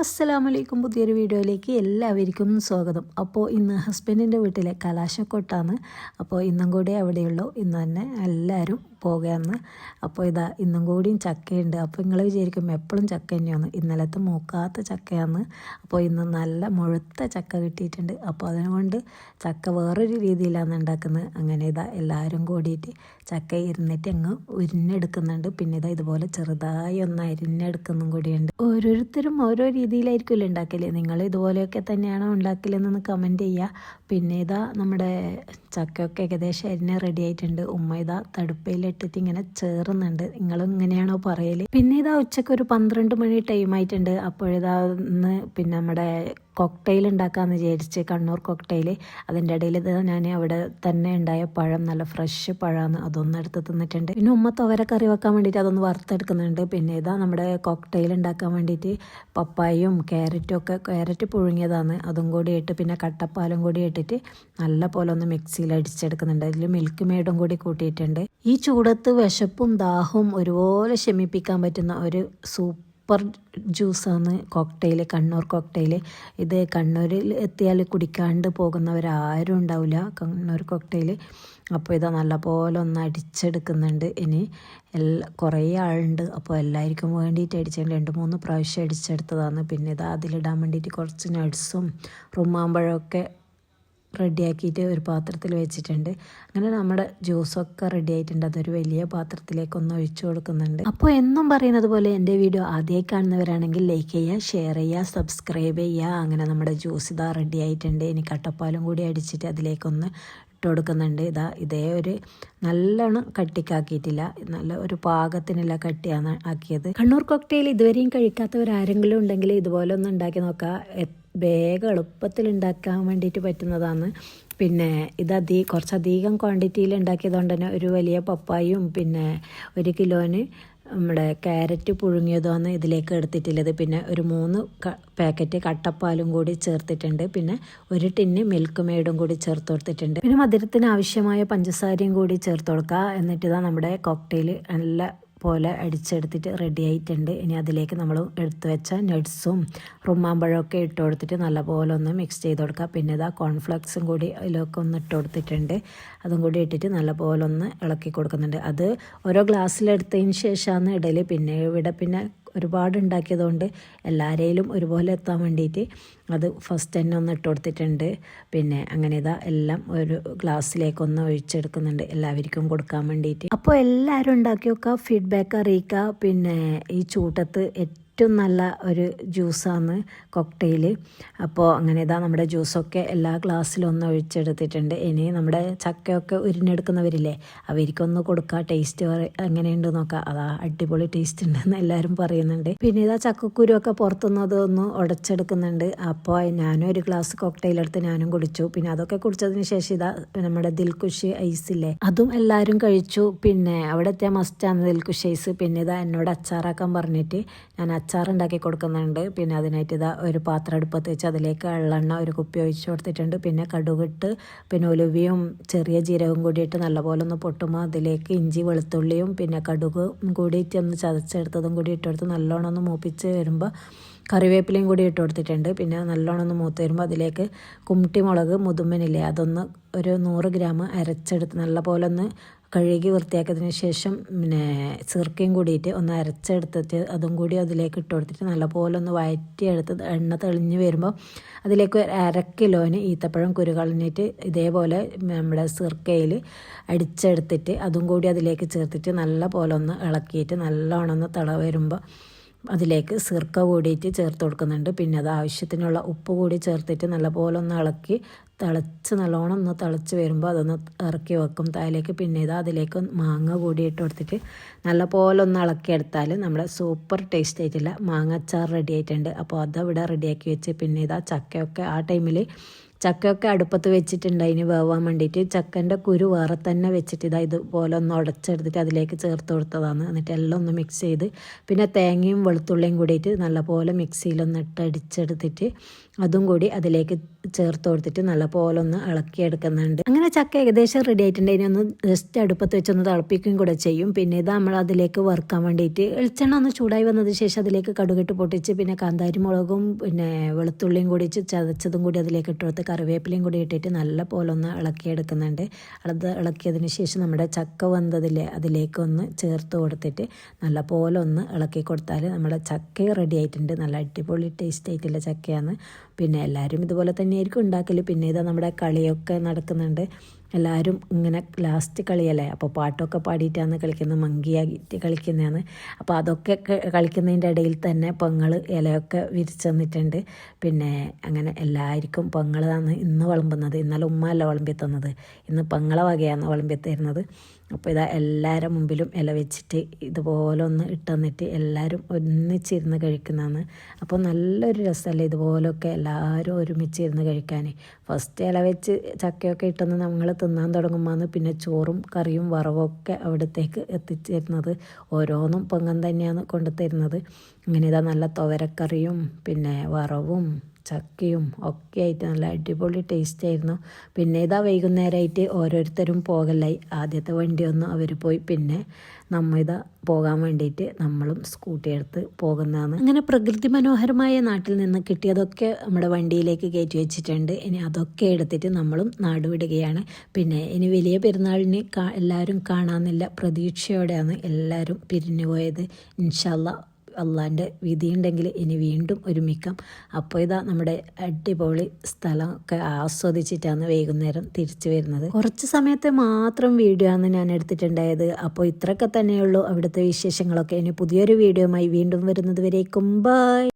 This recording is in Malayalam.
അസ്സലാമലൈക്കും. പുതിയൊരു വീഡിയോയിലേക്ക് എല്ലാവർക്കും സ്വാഗതം. അപ്പോൾ ഇന്ന് ഹസ്ബൻഡിൻ്റെ വീട്ടിലെ കലാശക്കൊട്ടാണ്. അപ്പോൾ ഇന്നും കൂടി അവിടെയുള്ളൂ. ഇന്ന് തന്നെ എല്ലാവരും പോകുകയെന്ന്. അപ്പോൾ ഇന്നും കൂടിയും ചക്കയുണ്ട്. അപ്പോൾ നിങ്ങൾ വിചാരിക്കും എപ്പോഴും ചക്ക തന്നെയാണ്. ഇന്നലത്തെ മൂക്കാത്ത ചക്കയാണ്. അപ്പോൾ ഇന്ന് നല്ല മുഴുത്ത ചക്ക കിട്ടിയിട്ടുണ്ട്. അപ്പോൾ അതിനുകൊണ്ട് ചക്ക വേറൊരു രീതിയിലാണ് ഉണ്ടാക്കുന്നത്. അങ്ങനെ എല്ലാവരും കൂടിയിട്ട് ചക്ക ഇരുന്നിട്ട് അങ്ങ് ഉരിഞ്ഞെടുക്കുന്നുണ്ട്. പിന്നെ ഇതുപോലെ ചെറുതായി ഒന്ന് അരിഞ്ഞെടുക്കുന്നതും കൂടിയുണ്ട്. ഓരോരുത്തരും ഓരോ രീതിയിലായിരിക്കുമല്ലോ ഉണ്ടാക്കല്. നിങ്ങൾ ഇതുപോലെയൊക്കെ തന്നെയാണോ ഉണ്ടാക്കലെന്നൊന്ന് കമൻറ്റ് ചെയ്യുക. പിന്നെ നമ്മുടെ ചക്കയൊക്കെ ഏകദേശം അരിഞ്ഞ് റെഡി ആയിട്ടുണ്ട്. ഉമ്മ തടുപ്പയിലിട്ടിട്ട് ഇങ്ങനെ ചേറുന്നുണ്ട്. നിങ്ങളും ഇങ്ങനെയാണോ പറയല്? പിന്നെ ഉച്ചയ്ക്ക് ഒരു 12 മണി ടൈം ആയിട്ടുണ്ട്. അപ്പോഴിന്ന് പിന്നെ നമ്മുടെ കോക്ടെയിൽ ഉണ്ടാക്കാമെന്ന് വിചാരിച്ച്, കണ്ണൂർ കോക്ടെയിൽ. അതിൻ്റെ ഇടയിൽ ഞാൻ അവിടെ തന്നെ ഉണ്ടായ പഴം, നല്ല ഫ്രഷ് പഴമാണ്, അതൊന്നും എടുത്ത് തിന്നിട്ടുണ്ട്. പിന്നെ ഉമ്മ തുവര കറി വെക്കാൻ വേണ്ടിയിട്ട് അതൊന്ന് വറുത്തെടുക്കുന്നുണ്ട്. പിന്നെ നമ്മുടെ കോക്ടെയിൽ ഉണ്ടാക്കാൻ വേണ്ടിയിട്ട് പപ്പായും ക്യാരറ്റും ഒക്കെ, ക്യാരറ്റ് പുഴുങ്ങിയതാണ്, അതും കൂടി ഇട്ട് പിന്നെ കട്ടപ്പാലും കൂടി ഇട്ടിട്ട് നല്ല പോലെ ഒന്ന് മിക്സിയിൽ അടിച്ചെടുക്കുന്നുണ്ട്. അതിൽ മിൽക്ക് മെയ്ഡും കൂടി കൂട്ടിയിട്ടുണ്ട്. ഈ ചൂടത്ത് വിശപ്പും ദാഹവും ഒരുപോലെ ശമിപ്പിക്കാൻ പറ്റുന്ന ഒരു സൂപ്പർ ജ്യൂസാണ് കോക്ടെയിൽ, കണ്ണൂർ കോക്ടെയിൽ. ഇത് കണ്ണൂരിൽ എത്തിയാൽ കുടിക്കാണ്ട് പോകുന്നവരാരും ഉണ്ടാവില്ല കണ്ണൂർ കോക്ടെയിൽ. അപ്പോൾ നല്ല പോലെ ഒന്ന് അടിച്ചെടുക്കുന്നുണ്ട്. ഇനി കുറേ ആളുണ്ട്. അപ്പോൾ എല്ലാവർക്കും വേണ്ടിയിട്ട് അടിച്ചിട്ടുണ്ട്. 2-3 പ്രാവശ്യം അടിച്ചെടുത്തതാണ്. പിന്നെ അതിലിടാൻ വേണ്ടിയിട്ട് കുറച്ച് നട്ട്സും റുമാമ്പഴമൊക്കെ റെഡിയാക്കിയിട്ട് ഒരു പാത്രത്തിൽ വെച്ചിട്ടുണ്ട്. അങ്ങനെ നമ്മുടെ ജ്യൂസൊക്കെ റെഡി ആയിട്ടുണ്ട്. അതൊരു വലിയ പാത്രത്തിലേക്കൊന്ന് ഒഴിച്ചു കൊടുക്കുന്നുണ്ട്. അപ്പോൾ എന്നും പറയുന്നത് പോലെ എൻ്റെ വീഡിയോ ആദ്യമായി കാണുന്നവരാണെങ്കിൽ ലൈക്ക് ചെയ്യുക, ഷെയർ ചെയ്യുക, സബ്സ്ക്രൈബ് ചെയ്യുക. അങ്ങനെ നമ്മുടെ ജ്യൂസ് റെഡി ആയിട്ടുണ്ട്. ഇനി കട്ടപ്പാലും കൂടി അടിച്ചിട്ട് അതിലേക്കൊന്ന് ഇട്ട് കൊടുക്കുന്നുണ്ട്. ഇതേ ഒരു നല്ലോണം കട്ടിക്കാക്കിയിട്ടില്ല, നല്ല ഒരു പാകത്തിനുള്ള കട്ടിയാണ് ആക്കിയത്. കണ്ണൂർ കോക്ടെയിൽ ഇതുവരെയും കഴിക്കാത്തവരാരെങ്കിലും ഉണ്ടെങ്കിൽ ഇതുപോലെ ഒന്ന് ഉണ്ടാക്കി നോക്കുക. വേഗം എളുപ്പത്തിൽ ഉണ്ടാക്കാൻ വേണ്ടിയിട്ട് പറ്റുന്നതാണ്. പിന്നെ കുറച്ചധികം ക്വാണ്ടിറ്റിയിൽ ഉണ്ടാക്കിയതുകൊണ്ട് തന്നെ ഒരു വലിയ പപ്പായും പിന്നെ 1 കിലോന് നമ്മുടെ ക്യാരറ്റ് പുഴുങ്ങിയതാണ് ഇതിലേക്ക് എടുത്തിട്ടുള്ളത്. പിന്നെ ഒരു 3 പാക്കറ്റ് കട്ടപ്പാലും കൂടി ചേർത്തിട്ടുണ്ട്. പിന്നെ 1 ടിന്ന് മിൽക്ക് മെയ്ഡും കൂടി ചേർത്ത് കൊടുത്തിട്ടുണ്ട്. പിന്നെ മധുരത്തിന് ആവശ്യമായ പഞ്ചസാരയും കൂടി ചേർത്ത് കൊടുക്കുക. എന്നിട്ട് നമ്മുടെ കോക്ടെയിൽ നല്ല പോലെ അടിച്ചെടുത്തിട്ട് റെഡി ആയിട്ടുണ്ട്. ഇനി അതിലേക്ക് നമ്മൾ എടുത്തു വെച്ച നട്ട്സും റുമാമ്പഴമൊക്കെ ഇട്ട് കൊടുത്തിട്ട് നല്ലപോലെ ഒന്ന് മിക്സ് ചെയ്ത് കൊടുക്കുക. പിന്നെ കോൺഫ്ലെക്സും കൂടി അതിലൊക്കെ ഒന്ന് ഇട്ട് കൊടുത്തിട്ടുണ്ട്. അതും കൂടി ഇട്ടിട്ട് നല്ലപോലെ ഒന്ന് ഇളക്കി കൊടുക്കുന്നുണ്ട്. അത് ഓരോ ഗ്ലാസ്സിലെടുത്തതിന് ശേഷമാണ് ഇടൽ. പിന്നെ ഇവിടെ ഒരുപാട് ഉണ്ടാക്കിയതുകൊണ്ട് എല്ലാവരെയും ഒരുപോലെ എത്താൻ വേണ്ടിയിട്ട് അത് ഫസ്റ്റ് തന്നെ ഒന്ന് ഇട്ട് കൊടുത്തിട്ടുണ്ട്. പിന്നെ അങ്ങനെ എല്ലാം ഒരു ഗ്ലാസ്സിലേക്കൊന്ന് ഒഴിച്ചെടുക്കുന്നുണ്ട് എല്ലാവർക്കും കൊടുക്കാൻ വേണ്ടിയിട്ട്. അപ്പോൾ എല്ലാവരും ഉണ്ടാക്കി വെക്കുക, ഫീഡ്ബാക്ക് അറിയിക്കുക. പിന്നെ ഈ ചൂട്ടത്ത് ഏറ്റവും നല്ല ഒരു ജ്യൂസാണ് കോക്ടെയിൽ. അപ്പോൾ അങ്ങനെ നമ്മുടെ ജ്യൂസൊക്കെ എല്ലാ ഗ്ലാസ്സിലും ഒന്ന് ഒഴിച്ചെടുത്തിട്ടുണ്ട്. ഇനി നമ്മുടെ ചക്കയൊക്കെ ഉരിഞ്ഞെടുക്കുന്നവരില്ലേ, അവർക്കൊന്ന് കൊടുക്കുക. ടേസ്റ്റ് എങ്ങനെയുണ്ട് നോക്കുക. അടിപൊളി ടേസ്റ്റ് ഉണ്ടെന്ന് എല്ലാവരും പറയുന്നുണ്ട്. പിന്നെ ചക്കക്കുരുവൊക്കെ പുറത്തുനിന്നത് ഒന്ന് ഉടച്ചെടുക്കുന്നുണ്ട്. അപ്പോൾ ഞാനും ഒരു ഗ്ലാസ് കോക്ടെയിൽ എടുത്ത് ഞാനും കുടിച്ചു. പിന്നെ അതൊക്കെ കുടിച്ചതിന് ശേഷം നമ്മുടെ ദിൽഖുഷ് ഐസില്ലേ, അതും എല്ലാവരും കഴിച്ചു. പിന്നെ അവിടെ എത്തിയ മസ്റ്റാണ് ദിൽഖുഷ് ഐസ്. പിന്നെ എന്നോട് അച്ചാറാക്കാൻ പറഞ്ഞിട്ട് ഞാൻ അച്ചാറുണ്ടാക്കി കൊടുക്കുന്നുണ്ട്. പിന്നെ അതിനായിട്ട് ഒരു പാത്രം അടുപ്പത്ത് വെച്ച് അതിലേക്ക് എള്ളെണ്ണ ഒരു കുപ്പി ഒഴിച്ച് കൊടുത്തിട്ടുണ്ട്. പിന്നെ കടുകിട്ട് പിന്നെ ഉലുവയും ചെറിയ ജീരകവും കൂടിയിട്ട് നല്ലപോലെ ഒന്ന് പൊട്ടുമ്പോൾ അതിലേക്ക് ഇഞ്ചി വെളുത്തുള്ളിയും പിന്നെ കടുക് കൂടിയിട്ട് ഒന്ന് ചതച്ചെടുത്തതും കൂടി ഇട്ട് കൊടുത്ത് നല്ലോണം ഒന്ന് മൂപ്പിച്ച് വരുമ്പോൾ കറിവേപ്പിലയും കൂടി ഇട്ട് കൊടുത്തിട്ടുണ്ട്. പിന്നെ നല്ലോണം ഒന്ന് മൂത്ത് വരുമ്പോൾ അതിലേക്ക് കുമ്ട്ടി മുളക് മുതുമനില്ലേ, അതൊന്ന് ഒരു 100 ഗ്രാം അരച്ചെടുത്ത് നല്ലപോലെ ഒന്ന് കഴുകി വൃത്തിയാക്കിയതിന് ശേഷം പിന്നെ സിർക്കയും കൂടിയിട്ട് ഒന്ന് അരച്ചെടുത്തിട്ട് അതും കൂടി അതിലേക്ക് ഇട്ട് കൊടുത്തിട്ട് നല്ലപോലെ ഒന്ന് വഴറ്റിയെടുത്ത് എണ്ണ തെളിഞ്ഞ് വരുമ്പോൾ അതിലേക്ക് 1/2 കിലോന് ഈത്തപ്പഴം കുരുകളഞ്ഞിട്ട് ഇതേപോലെ നമ്മുടെ സിർക്കയിൽ അടിച്ചെടുത്തിട്ട് അതും കൂടി അതിലേക്ക് ചേർത്തിട്ട് നല്ല പോലെ ഒന്ന് ഇളക്കിയിട്ട് നല്ലോണം ഒന്ന് തിള വരുമ്പോൾ അതിലേക്ക് സിർക്ക കൂടിയിട്ട് ചേർത്ത് കൊടുക്കുന്നുണ്ട്. പിന്നെ ആവശ്യത്തിനുള്ള ഉപ്പ് കൂടി ചേർത്തിട്ട് നല്ലപോലെ ഒന്ന് ഇളക്കി നല്ലോണം ഒന്ന് തിളച്ച് വരുമ്പോൾ അതൊന്ന് ഇറക്കി വെക്കും താഴേക്ക്. പിന്നെ അതിലേക്ക് മാങ്ങ കൂടി ഇട്ട് കൊടുത്തിട്ട് നല്ലപോലെ ഒന്ന് ഇളക്കിയെടുത്താൽ നമ്മുടെ സൂപ്പർ ടേസ്റ്റ് ആയിട്ടുള്ള മാങ്ങ അച്ചാർ റെഡി ആയിട്ടുണ്ട്. അപ്പോൾ അതവിടെ റെഡിയാക്കി വെച്ച് പിന്നെ ചക്കയൊക്കെ ആ ടൈമിൽ ചക്കയൊക്കെ അടുപ്പത്ത് വെച്ചിട്ടുണ്ട് അതിന് വേവാൻ വേണ്ടിയിട്ട്. ചക്കൻ്റെ കുരു വേറെ തന്നെ വെച്ചിട്ട് ഇതുപോലെ ഒന്ന് ഉടച്ചെടുത്തിട്ട് അതിലേക്ക് ചേർത്ത് കൊടുത്തതാണ്. എന്നിട്ട് എല്ലാം ഒന്ന് മിക്സ് ചെയ്ത് പിന്നെ തേങ്ങയും വെളുത്തുള്ളിയും കൂടിയിട്ട് നല്ലപോലെ മിക്സിയിലൊന്ന് ഇട്ട് അടിച്ചെടുത്തിട്ട് അതും കൂടി അതിലേക്ക് ചേർത്ത് കൊടുത്തിട്ട് നല്ല പോലെ ഒന്ന് ഇളക്കിയെടുക്കുന്നുണ്ട്. അങ്ങനെ ചക്ക ഏകദേശം റെഡി ആയിട്ടുണ്ട്. ഇനി ഒന്ന് ജസ്റ്റ് അടുപ്പത്ത് വെച്ചൊന്ന് തിളപ്പിക്കുകയും കൂടെ ചെയ്യും. പിന്നെ ഇത് നമ്മൾ അതിലേക്ക് വറുക്കാൻ വേണ്ടിയിട്ട് വെളിച്ചെണ്ണ ഒന്ന് ചൂടായി വന്നതിന് ശേഷം അതിലേക്ക് കടുകിട്ട് പൊട്ടിച്ച് പിന്നെ കാന്താരി മുളകും പിന്നെ വെളുത്തുള്ളിയും കൂടി ചതച്ചതും കൂടി അതിലേക്ക് ഇട്ട് കൊടുത്ത് കറിവേപ്പിലയും കൂടി ഇട്ടിട്ട് നല്ല പോലെ ഒന്ന് ഇളക്കിയെടുക്കുന്നുണ്ട്. അത് ഇളക്കിയതിന് ശേഷം നമ്മുടെ ചക്ക വന്നതില്ലേ അതിലേക്ക് ഒന്ന് ചേർത്ത് കൊടുത്തിട്ട് നല്ല പോലെ ഒന്ന് ഇളക്കി കൊടുത്താൽ നമ്മുടെ ചക്ക റെഡി ആയിട്ടുണ്ട്. നല്ല അടിപൊളി ടേസ്റ്റ് ആയിട്ടുള്ള ചക്കയാണ്. പിന്നെ എല്ലാവരും ഇതുപോലെ തന്നെയായിരിക്കും ഉണ്ടാക്കൽ. പിന്നെ ഇതാ നമ്മുടെ കളിയൊക്കെ നടക്കുന്നുണ്ട്. എല്ലാവരും ഇങ്ങനെ ലാസ്റ്റ് കളിയല്ലേ, അപ്പോൾ പാട്ടൊക്കെ പാടിയിട്ടാണ് കളിക്കുന്നത്, മങ്കിയായിട്ട് കളിക്കുന്നതാണ്. അപ്പോൾ അതൊക്കെ കളിക്കുന്നതിൻ്റെ ഇടയിൽ തന്നെ പൊങ്ങൾ ഇലയൊക്കെ വിരിച്ചു തന്നിട്ടുണ്ട്. പിന്നെ അങ്ങനെ എല്ലാവർക്കും പൊങ്ങളാണ് ഇന്ന് വിളമ്പുന്നത്. ഇന്നലെ ഉമ്മയല്ല വിളമ്പി തന്നത്, ഇന്ന് പൊങ്ങളെ വകയാണ് വിളമ്പി തരുന്നത്. അപ്പോൾ ഇതാ എല്ലാവരുടെ മുമ്പിലും ഇല വെച്ചിട്ട് ഇതുപോലെ ഒന്ന് ഇട്ട് തന്നിട്ട് എല്ലാവരും ഒന്നിച്ചിരുന്ന് കഴിക്കുന്നതാണ്. അപ്പോൾ നല്ലൊരു രസമല്ലേ ഇതുപോലൊക്കെ എല്ലാവരും ഒരുമിച്ചിരുന്ന് കഴിക്കാൻ. ഫസ്റ്റ് ഇല വെച്ച് ചക്കയൊക്കെ ഇട്ടെന്ന് നമ്മൾ തിന്നാൻ തുടങ്ങുമ്പോൾ പിന്നെ ചോറും കറിയും വറവൊക്കെ അവിടത്തേക്ക് എത്തിച്ചേരുന്നത്. ഓരോന്നും പൊങ്ങൻ തന്നെയാണ് കൊണ്ടുതരുന്നത്. അങ്ങനെ ഇതാ നല്ല തുവരക്കറിയും പിന്നെ വറവും ചക്കയും ഒക്കെ ആയിട്ട് നല്ല അടിപൊളി ടേസ്റ്റ് ആയിരുന്നു. പിന്നെ ഇതാ വൈകുന്നേരമായിട്ട് ഓരോരുത്തരും പോകലായി. ആദ്യത്തെ വണ്ടി ഒന്ന് അവർ പോയി, പിന്നെ നമ്മ ഇതാ പോകാൻ വേണ്ടിയിട്ട് നമ്മളും സ്കൂട്ടി എടുത്ത് പോകുന്നതാണ്. അങ്ങനെ പ്രകൃതി മനോഹരമായ നാട്ടിൽ നിന്ന് കിട്ടിയതൊക്കെ നമ്മുടെ വണ്ടിയിലേക്ക് കയറ്റി വെച്ചിട്ടുണ്ട്. ഇനി അതൊക്കെ എടുത്തിട്ട് നമ്മളും നാട് വിടുകയാണ്. പിന്നെ ഇനി വലിയ പെരുന്നാളിന് എല്ലാവരും കാണാമെന്നില്ല പ്രതീക്ഷയോടെയാണ് എല്ലാവരും പിരിഞ്ഞു പോയത്. ഇൻഷാ അല്ലാ അള്ളാൻ്റെ വിധിയുണ്ടെങ്കിൽ ഇനി വീണ്ടും ഒരുമിക്കാം. അപ്പോൾ ഇതാ നമ്മുടെ അടിപൊളി സ്ഥലമൊക്കെ ആസ്വദിച്ചിട്ടാണ് വൈകുന്നേരം തിരിച്ചു വരുന്നത്. കുറച്ച് സമയത്തെ മാത്രം വീഡിയോ ആണ് ഞാൻ എടുത്തിട്ടുണ്ടായത്. അപ്പോൾ ഇത്രയൊക്കെ തന്നെയുള്ളൂ അവിടുത്തെ വിശേഷങ്ങളൊക്കെ. ഇനി പുതിയൊരു വീഡിയോയുമായി വീണ്ടും വരുന്നത് വരേക്കും ബൈ.